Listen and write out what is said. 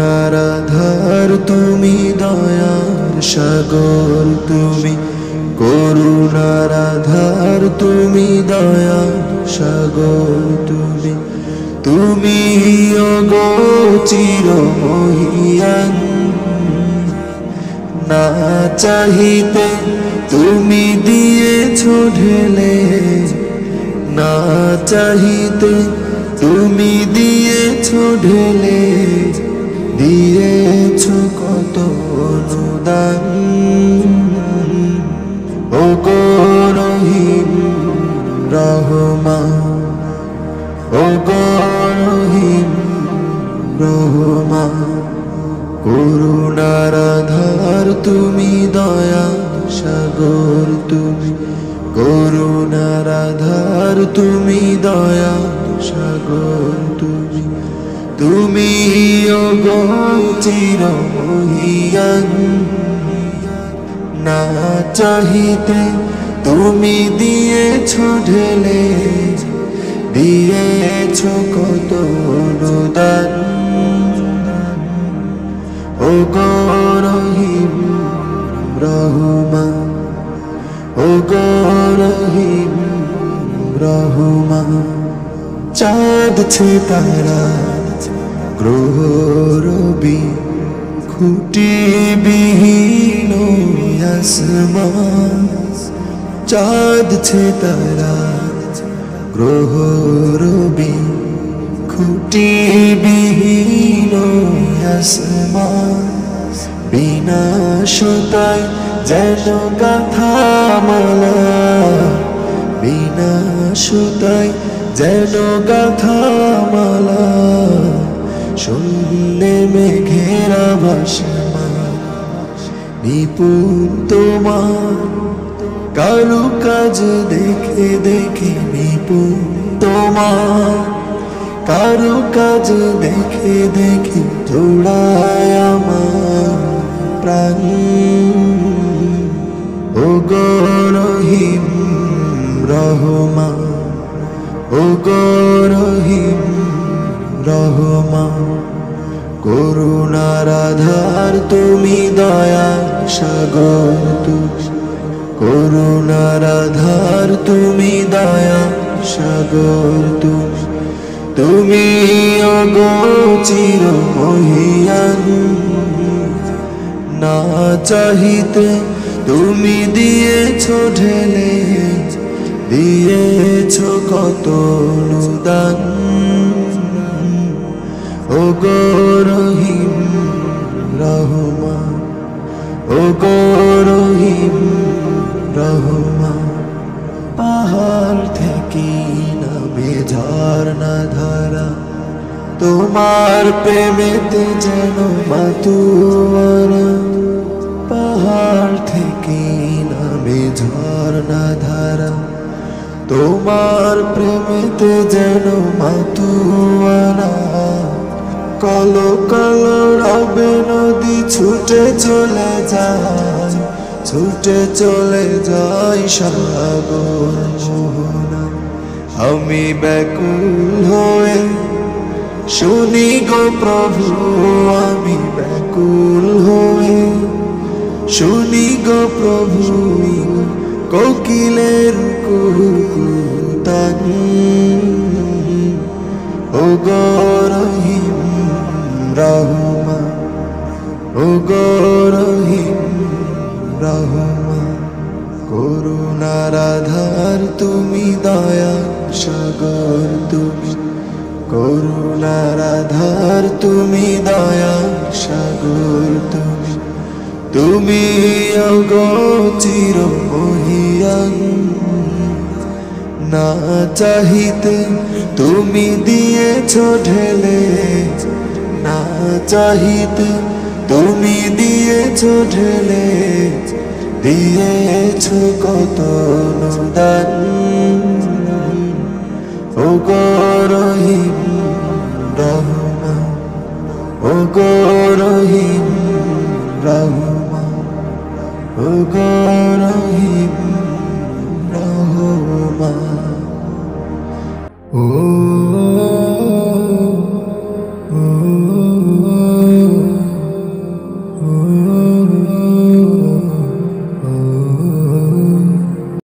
করুণার আধার তুমি, দয়ার সাগর তুমি, করুণার আধার তুমি, দয়ার সাগর তুমি। তুমি ওগো চিরমহিয়ান, না চাহিতে তুমি দিয়েছো ঢেলে, না চাহিতে তুমি দিয়েছো ঢেলে, দিয়েছো কত অনুদান। ওগো রহিম রহমান, ওগো রহিম রহমান, করুণার আধার তুমি, দয়ার সাগর তুমি, করুণার আধার তুমি, দয়ার সাগর তুমি। তুমি ওগো চিরমহিয়ান, না চাহিতে তুমি দিয়েছো ঢেলে, দিয়েছো কত অনুদান। ওগো রহিম রহমান, ওগো রহিম রহমান, চাঁদ তারা গ্রহ রবি, খুঁটি বিহীন আসমান। চাঁদ তারা গ্রহ রবি, খুঁটি বিহীন আসমান। বিনা সুতায় যেন গাথা মালা, বিনা সুতায় যেন গাথা মালা। শূন্যে মেঘেরা ভাসমান, নিপুণ তোমার কারু কাজ দেখে দেখে, নিপুণ তোমার কারু কাজ দেখে দেখে, জোড়ায় আমার প্রাণ। ওগো রহিম রহমান, ওগো রহিম রহমান, করুণার আধার তুমি, দয়ার সাগর তুমি, করুণার আধার তুমি, দয়ার সাগর তুমি। তুমি ওগো চিরমহিয়ান, না চাহিতে তুমি দিয়েছো ঢেলে, দিয়েছো কত অনুদান। ওগো রহিম রহমান, ওগো রহিম রহমান, পাহাড় থেকে নামে ঝর্ণা ধারা, তোমার প্রেমেতে যেন মাতুয়ারা। পাহাড় থেকে নামে ঝর্ণা ধারা, তোমার প্রেমেতে যেন মাতুয়ারা। কালো কালো রবে নদী ছুটে চলে যায়, ছুটে চলে যায় সাগর মোহনা। আমি ব্যাকুল হয়ে শুনি গো প্রভু, আমি ব্যাকুল হয়ে শুনি গো প্রভু, কোকিলের কুহুতান। ওগো রহিম রহমান, ওগো রহিম রহমান, করুণার আধার তুমি, দয়ার সাগর তুমি, করুণার আধার তুমি, দয়ার সাগর তুমি। তুমি ওগো চিরমহিয়ান, না চাহিতে তুমি দিয়েছো ঢেলে, না চাহিতে তুমি দিয়েছো ঢেলে, দিয়েছো কত অনুদান। ওগো রহিম রহমান, ওগো রহিম রহমান, ওগো